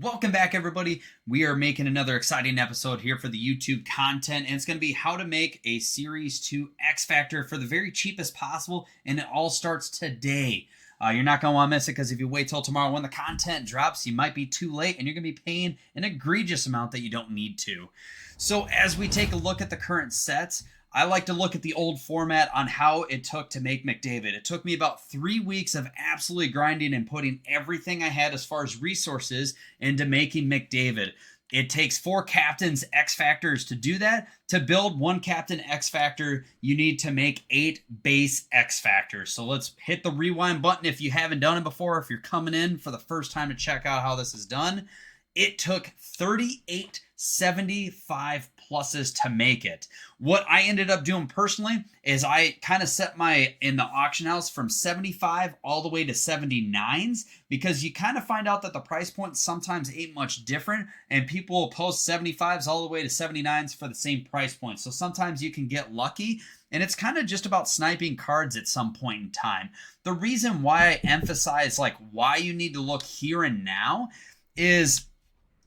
Welcome back, everybody. We are making another exciting episode here for the YouTube content, and it's going to be how to make a Series 2 X-Factor for the very cheapest possible, and it all starts today. You're not going to want to miss it, because if you wait till tomorrow when the content drops, you might be too late, and you're going to be paying an egregious amount that you don't need to. So as we take a look at the current sets, I like to look at the old format on how it took to make McDavid. It took me about 3 weeks of absolutely grinding and putting everything I had as far as resources into making McDavid. It takes 4 captains X-Factors to do that. To build 1 captain X-Factor, you need to make 8 base X-Factors. So let's hit the rewind button if you haven't done it before, if you're coming in for the first time to check out how this is done. It took 3875 pluses to make it. What I ended up doing personally is I kind of set in the auction house from 75 all the way to 79s, because you kind of find out that the price points sometimes ain't much different, and people will post 75s all the way to 79s for the same price point. So sometimes you can get lucky, and it's kind of just about sniping cards at some point in time. The reason why I emphasize why you need to look here and now is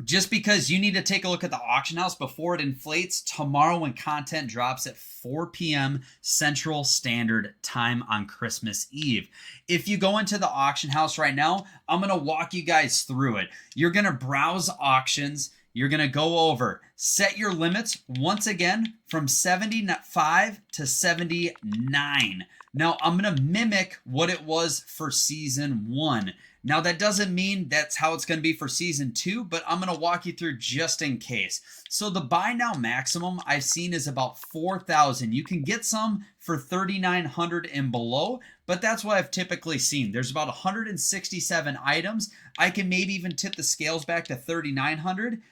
just because you need to take a look at the auction house before it inflates tomorrow when content drops at 4 p.m. Central Standard Time on Christmas Eve. If you go into the auction house right now, I'm going to walk you guys through it. You're going to browse auctions. You're going to go over, set your limits once again from 75 to 79. Now, I'm going to mimic what it was for Season 1. Now, that doesn't mean that's how it's going to be for Season 2, but I'm going to walk you through just in case. So the buy now maximum I've seen is about 4,000. You can get some for 3,900 and below, but that's what I've typically seen. There's about 167 items. I can maybe even tip the scales back to 3,900.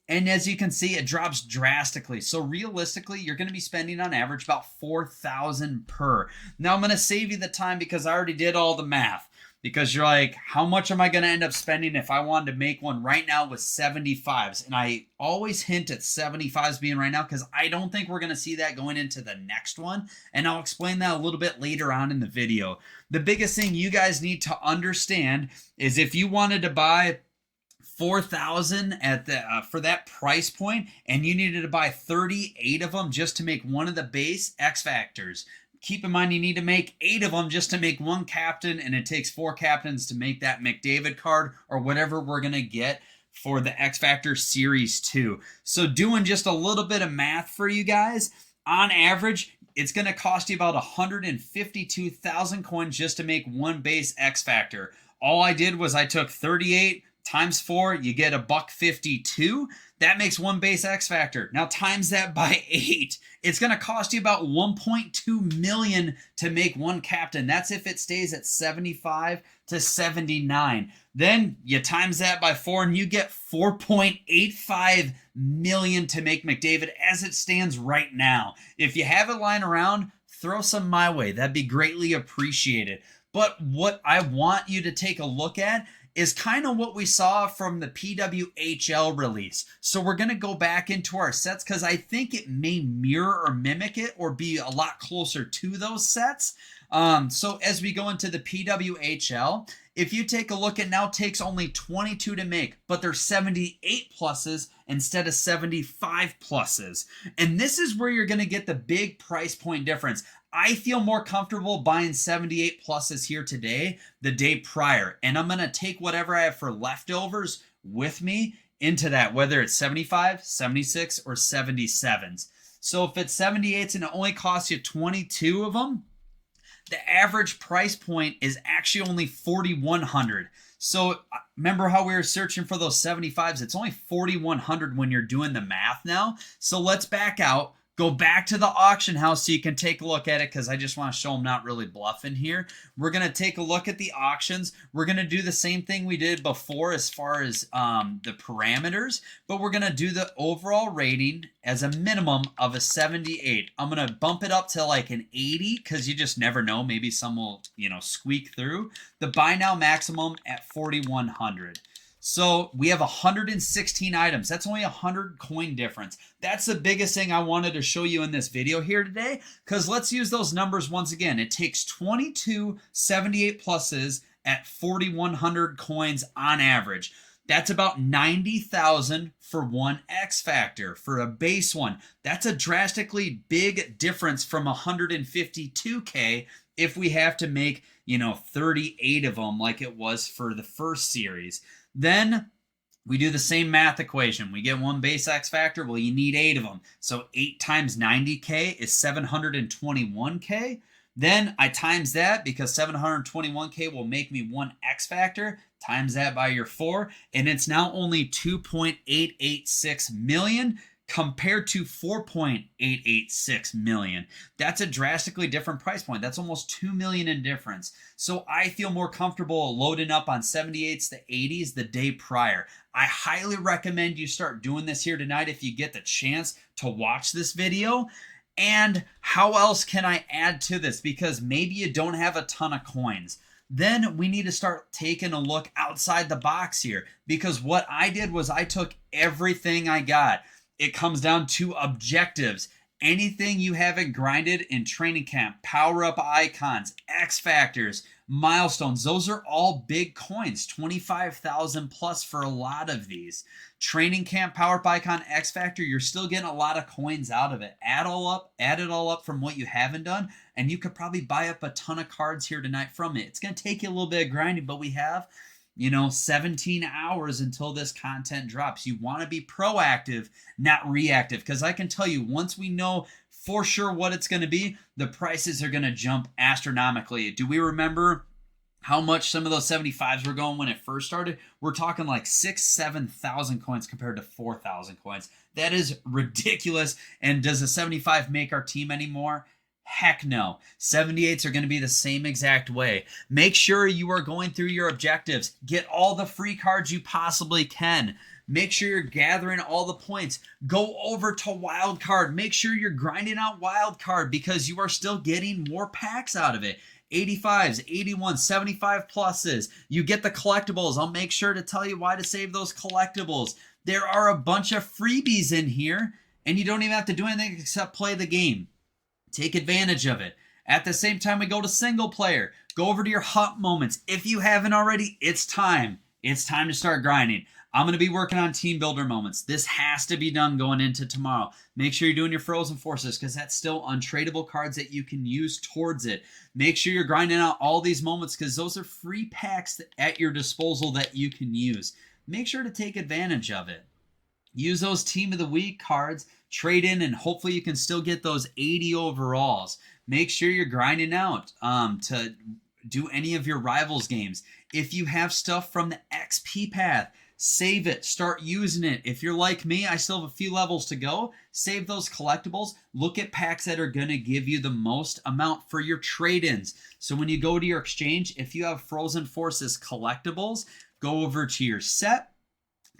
And as you can see, it drops drastically. So realistically, you're going to be spending on average about 4,000 per. Now, I'm going to save you the time because I already did all the math. Because you're like, how much am I going to end up spending if I wanted to make one right now with 75s? And I always hint at 75s being right now because I don't think we're going to see that going into the next one. And I'll explain that a little bit later on in the video. The biggest thing you guys need to understand is if you wanted to buy 4,000 at the for that price point and you needed to buy 38 of them just to make one of the base X-Factors. Keep in mind, you need to make 8 of them just to make 1 captain, and it takes 4 captains to make that McDavid card or whatever we're going to get for the X-Factor Series 2. So doing just a little bit of math for you guys, on average, it's going to cost you about 152,000 coins just to make 1 base X-Factor. All I did was I took 38 times 4, you get $152. That makes 1 base X-Factor. Now times that by 8. It's going to cost you about 1.2 million to make 1 captain. That's if it stays at 75 to 79. Then you times that by 4 and you get 4.85 million to make McDavid as it stands right now. If you have it lying around, throw some my way. That'd be greatly appreciated. But what I want you to take a look at is kind of what we saw from the PWHL release. So we're going to go back into our sets because I think it may mirror or mimic it or be a lot closer to those sets. So as we go into the PWHL, if you take a look, it now takes only 22 to make, but there's 78 pluses instead of 75 pluses. And this is where you're going to get the big price point difference. I feel more comfortable buying 78 pluses here today, the day prior. And I'm going to take whatever I have for leftovers with me into that, whether it's 75, 76, or 77s. So if it's 78s and it only costs you 22 of them, the average price point is actually only 4,100. So remember how we were searching for those 75s? It's only 4,100 when you're doing the math now. So let's back out. Go back to the auction house so you can take a look at it because I just want to show them not really bluffing here. We're going to take a look at the auctions. We're going to do the same thing we did before as far as the parameters, but we're going to do the overall rating as a minimum of a 78. I'm going to bump it up to like an 80 because you just never know. Maybe some will, squeak through. The buy now maximum at 4,100. So we have 116 items. That's only 100 coin difference. That's the biggest thing I wanted to show you in this video here today, because let's use those numbers once again. It takes 22 78 pluses at 4,100 coins on average. That's about 90,000 for one X Factor for a base one. That's a drastically big difference from 152K if we have to make, 38 of them like it was for the first series. Then we do the same math equation. We get one base X Factor. Well, you need 8 of them. So 8 times 90K is 721K. Then I times that because 721K will make me one X Factor. Times that by your 4. And it's now only 2.886 million compared to 4.886 million. That's a drastically different price point. That's almost 2 million in difference. So I feel more comfortable loading up on 78s to 80s the day prior. I highly recommend you start doing this here tonight if you get the chance to watch this video. And how else can I add to this? Because maybe you don't have a ton of coins. Then we need to start taking a look outside the box here. Because what I did was I took everything I got. It comes down to objectives. Anything you haven't grinded in training camp, power-up icons, X Factors, milestones, those are all big coins, 25,000 plus for a lot of these. Training camp, power-up icon, X Factor, you're still getting a lot of coins out of it. Add it all up from what you haven't done, and you could probably buy up a ton of cards here tonight from it. It's going to take you a little bit of grinding, but we have 17 hours until this content drops. You want to be proactive, not reactive, because I can tell you, once we know for sure what it's going to be, the prices are going to jump astronomically. Do we remember how much some of those 75s were going when it first started? We're talking like 6,000-7,000 coins compared to 4,000 coins. That is ridiculous. And does a 75 make our team anymore? Heck no. 78s are going to be the same exact way. Make sure you are going through your objectives. Get all the free cards you possibly can. Make sure you're gathering all the points. Go over to wild card. Make sure you're grinding out wild card because you are still getting more packs out of it. 85s, 81s, 75 pluses. You get the collectibles. I'll make sure to tell you why to save those collectibles. There are a bunch of freebies in here, and you don't even have to do anything except play the game. Take advantage of it. At the same time, we go to single player. Go over to your hunt moments. If you haven't already, it's time. It's time to start grinding. I'm going to be working on team builder moments. This has to be done going into tomorrow. Make sure you're doing your frozen forces because that's still untradeable cards that you can use towards it. Make sure you're grinding out all these moments because those are free packs at your disposal that you can use. Make sure to take advantage of it. Use those team of the week cards, trade in, and hopefully you can still get those 80 overalls. Make sure you're grinding out to do any of your rivals games. If you have stuff from the XP path, save it. Start using it. If you're like me, I still have a few levels to go. Save those collectibles. Look at packs that are going to give you the most amount for your trade-ins. So when you go to your exchange, if you have Frozen Forces collectibles, go over to your set,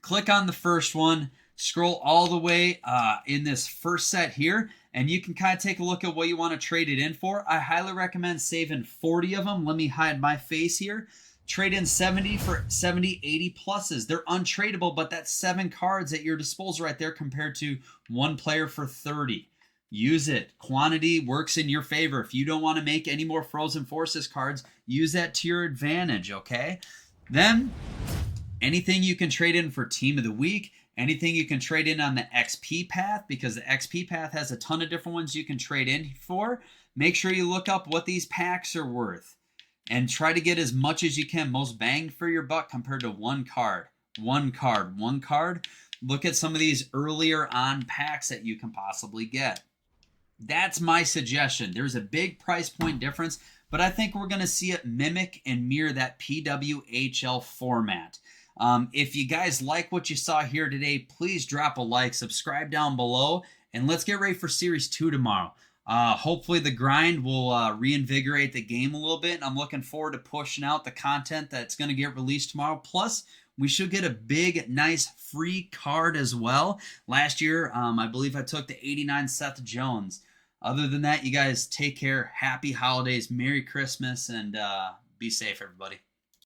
click on the first one, scroll all the way in this first set here, and you can kind of take a look at what you want to trade it in for. I highly recommend saving 40 of them. Let me hide my face here. Trade in 70 for 70, 80 pluses. They're untradeable, but that's 7 cards at your disposal right there compared to one player for 30. Use it. Quantity works in your favor. If you don't want to make any more Frozen Forces cards, use that to your advantage, okay? Then, anything you can trade in for Team of the Week, anything you can trade in on the XP path, because the XP path has a ton of different ones you can trade in for. Make sure you look up what these packs are worth and try to get as much as you can, most bang for your buck compared to one card. One card. Look at some of these earlier on packs that you can possibly get. That's my suggestion. There's a big price point difference, but I think we're going to see it mimic and mirror that PWHL format. If you guys like what you saw here today, please drop a like, subscribe down below, and let's get ready for Series 2 tomorrow. Hopefully the grind will reinvigorate the game a little bit, and I'm looking forward to pushing out the content that's going to get released tomorrow. Plus, we should get a big, nice free card as well. Last year, I believe I took the 89 Seth Jones. Other than that, you guys take care. Happy holidays, Merry Christmas, and be safe, everybody.